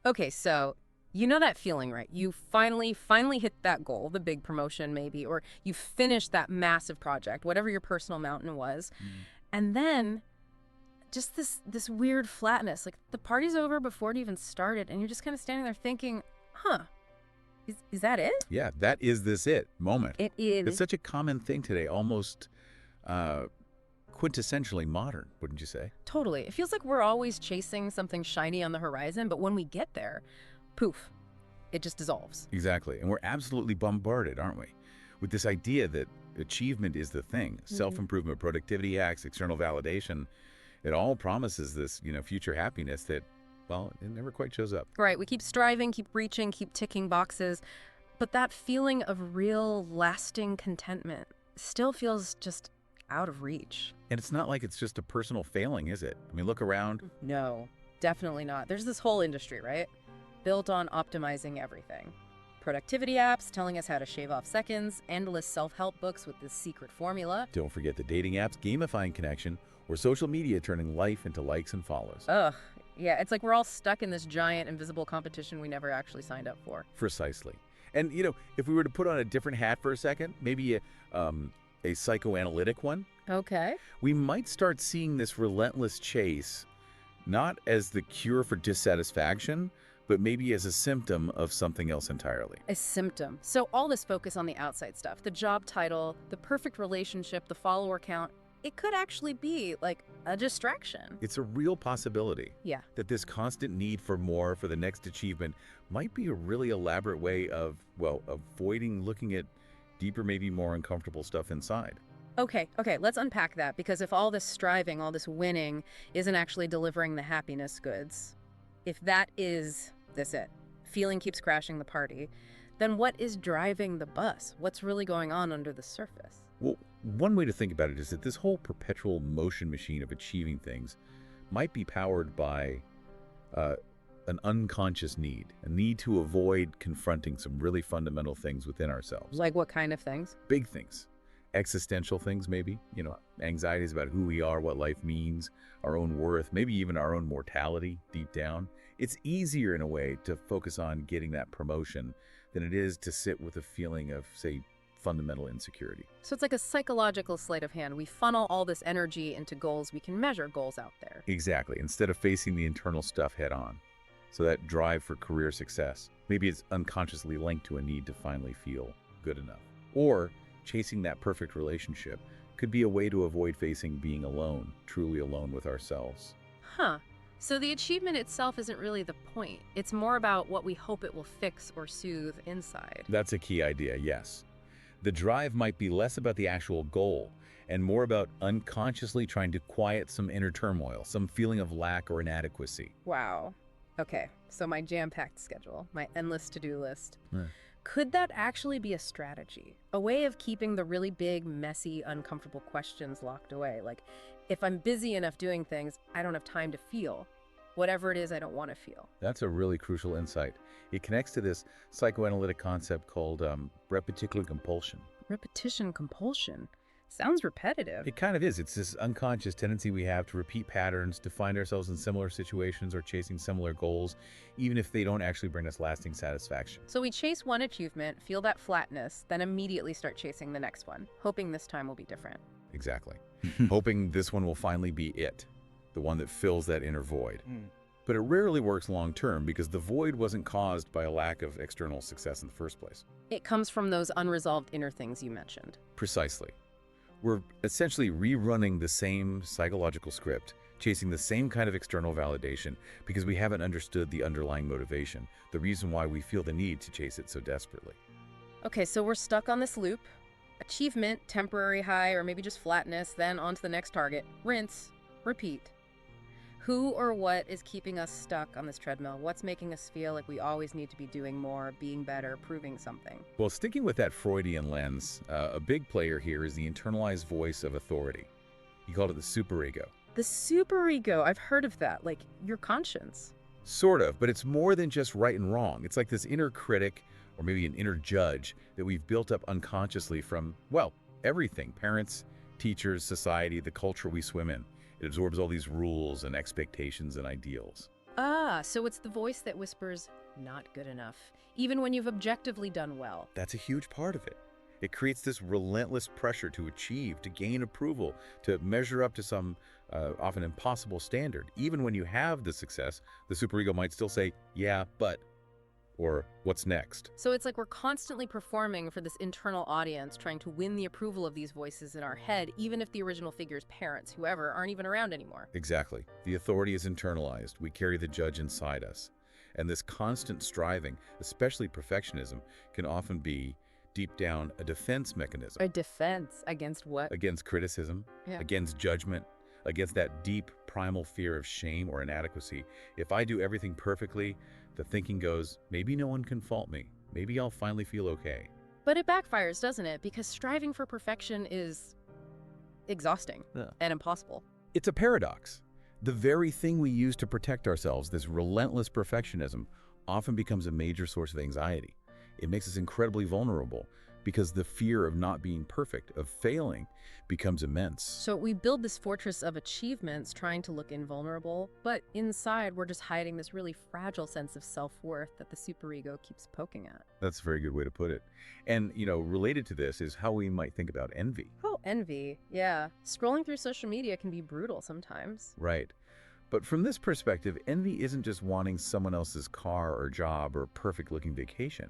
Okay, so you know that feeling, right? You finally hit that goal, the big promotion maybe, or you finished that massive project, whatever your personal mountain was. Mm. And then just this weird flatness, like the party's over before it even started, and you're just kind of standing there thinking, huh, is that it? Yeah, that is this it moment. It It's is. such a common thing today, almost uh, quintessentially modern, wouldn't you say? Totally. It feels like we're always chasing something shiny on the horizon, but when we get there, poof, it just dissolves. Exactly. And we're absolutely bombarded, aren't we? With this idea that achievement is the thing. Self-improvement, productivity hacks, external validation. It all promises this, future happiness that, well, it never quite shows up. Right, we keep striving, keep reaching, keep ticking boxes, but that feeling of real, lasting contentment still feels just out of reach. And it's not like it's just a personal failing, is it? I mean, look around. No, definitely not. There's this whole industry, right? Built on optimizing everything. Productivity apps telling us how to shave off seconds, endless self-help books with this secret formula. Don't forget the dating apps, gamifying connection, or social media turning life into likes and follows. Ugh, yeah, it's like we're all stuck in this giant invisible competition we never actually signed up for. Precisely. And, if we were to put on a different hat for a second, maybe a psychoanalytic one, Okay. we might start seeing this relentless chase not as the cure for dissatisfaction, but maybe as a symptom of something else entirely. A symptom. So all this focus on the outside stuff, the job title, the perfect relationship, the follower count, it could actually be like a distraction. It's a real possibility Yeah. that this constant need for more, for the next achievement, might be a really elaborate way of, well, avoiding looking at deeper, maybe more uncomfortable stuff inside. Okay, let's unpack that because if all this striving, all this winning isn't actually delivering the happiness goods, if that is it, feeling keeps crashing the party, then what is driving the bus? What's really going on under the surface? Well, one way to think about it is that this whole perpetual motion machine of achieving things might be powered by an unconscious need, a need to avoid confronting some really fundamental things within ourselves. Like what kind of things? Big things, existential things maybe, anxieties about who we are, what life means, our own worth, maybe even our own mortality deep down. It's easier in a way to focus on getting that promotion than it is to sit with a feeling of, say, fundamental insecurity. So it's like a psychological sleight of hand. We funnel all this energy into goals we can measure, goals out there. Exactly, instead of facing the internal stuff head on. So that drive for career success, maybe it's unconsciously linked to a need to finally feel good enough. Or chasing that perfect relationship could be a way to avoid facing being alone, truly alone with ourselves. Huh. So the achievement itself isn't really the point. It's more about what we hope it will fix or soothe inside. That's a key idea, yes. The drive might be less about the actual goal and more about unconsciously trying to quiet some inner turmoil, some feeling of lack or inadequacy. Wow. Okay, so my jam-packed schedule, my endless to-do list. Yeah. Could that actually be a strategy? A way of keeping the really big, messy, uncomfortable questions locked away? Like, if I'm busy enough doing things, I don't have time to feel whatever it is I don't want to feel. That's a really crucial insight. It connects to this psychoanalytic concept called repeticular compulsion. Repetition compulsion. Sounds repetitive. It kind of is. It's this unconscious tendency we have to repeat patterns, to find ourselves in similar situations or chasing similar goals, even if they don't actually bring us lasting satisfaction. So we chase one achievement, feel that flatness, then immediately start chasing the next one, hoping this time will be different. Exactly. Hoping this one will finally be it, the one that fills that inner void. But it rarely works long term because the void wasn't caused by a lack of external success in the first place. It comes from those unresolved inner things you mentioned. Precisely. We're essentially rerunning the same psychological script, chasing the same kind of external validation because we haven't understood the underlying motivation, the reason why we feel the need to chase it so desperately. Okay, so we're stuck on this loop. Achievement, temporary high, or maybe just flatness, then on to the next target. Rinse, repeat. Who or what is keeping us stuck on this treadmill? What's making us feel like we always need to be doing more, being better, proving something? Well, sticking with that Freudian lens, a big player here is the internalized voice of authority. He called it the superego. The superego, I've heard of that, like your conscience. Sort of, but it's more than just right and wrong. It's like this inner critic, or maybe an inner judge, that we've built up unconsciously from, well, everything. Parents, teachers, society, the culture we swim in. It absorbs all these rules and expectations and ideals. Ah, so it's the voice that whispers, not good enough, even when you've objectively done well. That's a huge part of it. It creates this relentless pressure to achieve, to gain approval, to measure up to some often impossible standard. Even when you have the success, the superego might still say, yeah, but, or what's next? So it's like we're constantly performing for this internal audience, trying to win the approval of these voices in our head, even if the original figure's parents, whoever, aren't even around anymore. Exactly. The authority is internalized. We carry the judge inside us. And this constant striving, especially perfectionism, can often be, deep down, a defense mechanism. A defense against what? Against criticism, Yeah. against judgment, against that deep primal fear of shame or inadequacy. If I do everything perfectly, the thinking goes, maybe no one can fault me. Maybe I'll finally feel okay. But it backfires, doesn't it? Because striving for perfection is exhausting and impossible. It's a paradox. The very thing we use to protect ourselves, this relentless perfectionism, often becomes a major source of anxiety. It makes us incredibly vulnerable because the fear of not being perfect, of failing, becomes immense. So we build this fortress of achievements trying to look invulnerable, but inside we're just hiding this really fragile sense of self-worth that the superego keeps poking at. That's a very good way to put it. And, related to this is how we might think about envy. Oh, envy. Yeah. Scrolling through social media can be brutal sometimes. Right. But from this perspective, envy isn't just wanting someone else's car or job or perfect-looking vacation.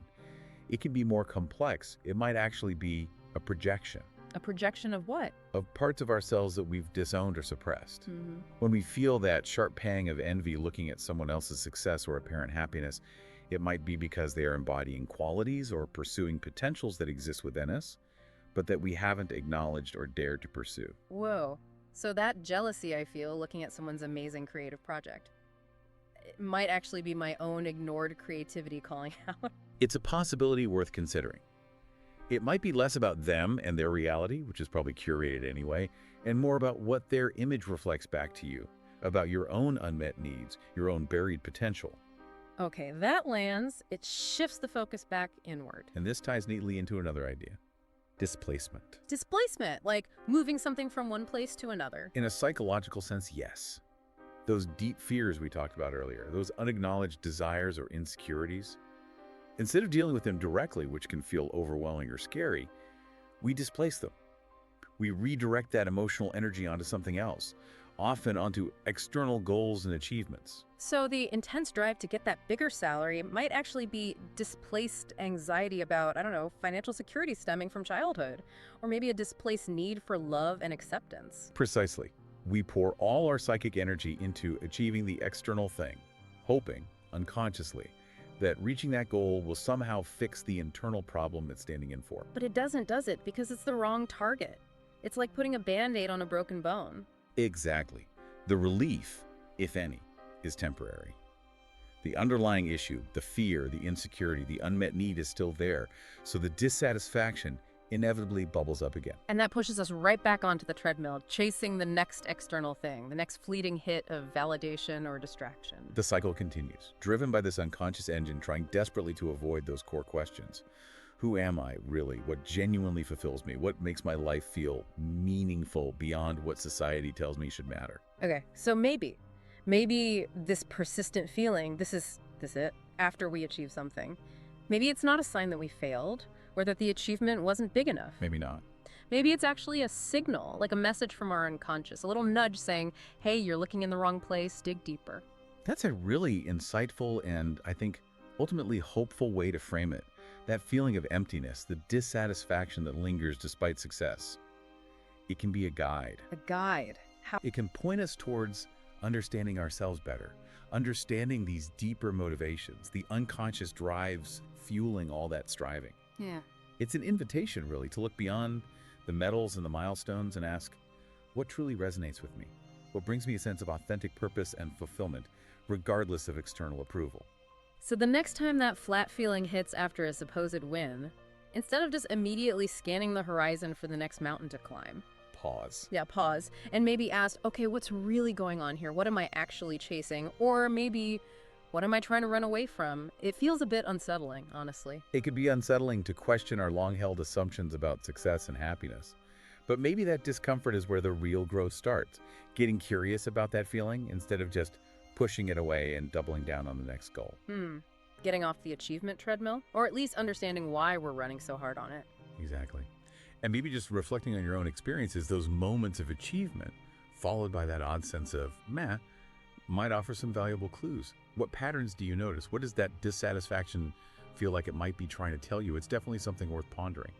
It can be more complex. It might actually be a projection. A projection of what? Of parts of ourselves that we've disowned or suppressed. Mm-hmm. When we feel that sharp pang of envy looking at someone else's success or apparent happiness, it might be because they are embodying qualities or pursuing potentials that exist within us, but that we haven't acknowledged or dared to pursue. Whoa. So that jealousy I feel looking at someone's amazing creative project, it might actually be my own ignored creativity calling out. It's a possibility worth considering. It might be less about them and their reality, which is probably curated anyway, and more about what their image reflects back to you, about your own unmet needs, your own buried potential. Okay, that lands. It shifts the focus back inward. And this ties neatly into another idea: displacement. Displacement, like moving something from one place to another. In a psychological sense, yes. Those deep fears we talked about earlier, those unacknowledged desires or insecurities, instead of dealing with them directly, which can feel overwhelming or scary, we displace them. We redirect that emotional energy onto something else, often onto external goals and achievements. So the intense drive to get that bigger salary might actually be displaced anxiety about, I don't know, financial security stemming from childhood, or maybe a displaced need for love and acceptance. Precisely. We pour all our psychic energy into achieving the external thing, hoping, unconsciously, that reaching that goal will somehow fix the internal problem it's standing in for. But it doesn't, does it? Because it's the wrong target. It's like putting a Band-Aid on a broken bone. Exactly. The relief, if any, is temporary. The underlying issue, the fear, the insecurity, the unmet need is still there, so the dissatisfaction inevitably bubbles up again. And that pushes us right back onto the treadmill, chasing the next external thing, the next fleeting hit of validation or distraction. The cycle continues, driven by this unconscious engine trying desperately to avoid those core questions. Who am I, really? What genuinely fulfills me? What makes my life feel meaningful beyond what society tells me should matter? Okay, so maybe this persistent feeling, this is it, after we achieve something, maybe it's not a sign that we failed, or that the achievement wasn't big enough. Maybe not. Maybe it's actually a signal, like a message from our unconscious, a little nudge saying, hey, you're looking in the wrong place, dig deeper. That's a really insightful and, I think, ultimately hopeful way to frame it. That feeling of emptiness, the dissatisfaction that lingers despite success. It can be a guide. A guide. How? It can point us towards understanding ourselves better, understanding these deeper motivations, the unconscious drives fueling all that striving. Yeah. It's an invitation, really, to look beyond the medals and the milestones and ask, what truly resonates with me? What brings me a sense of authentic purpose and fulfillment, regardless of external approval? So the next time that flat feeling hits after a supposed win, instead of just immediately scanning the horizon for the next mountain to climb, Pause. yeah, pause, and maybe ask, okay, what's really going on here? What am I actually chasing? Or maybe, what am I trying to run away from? It feels a bit unsettling, honestly. It could be unsettling to question our long-held assumptions about success and happiness. But maybe that discomfort is where the real growth starts. Getting curious about that feeling instead of just pushing it away and doubling down on the next goal. Getting off the achievement treadmill, or at least understanding why we're running so hard on it. Exactly. And maybe just reflecting on your own experiences, those moments of achievement, followed by that odd sense of meh, might offer some valuable clues. What patterns do you notice? What does that dissatisfaction feel like it might be trying to tell you? It's definitely something worth pondering.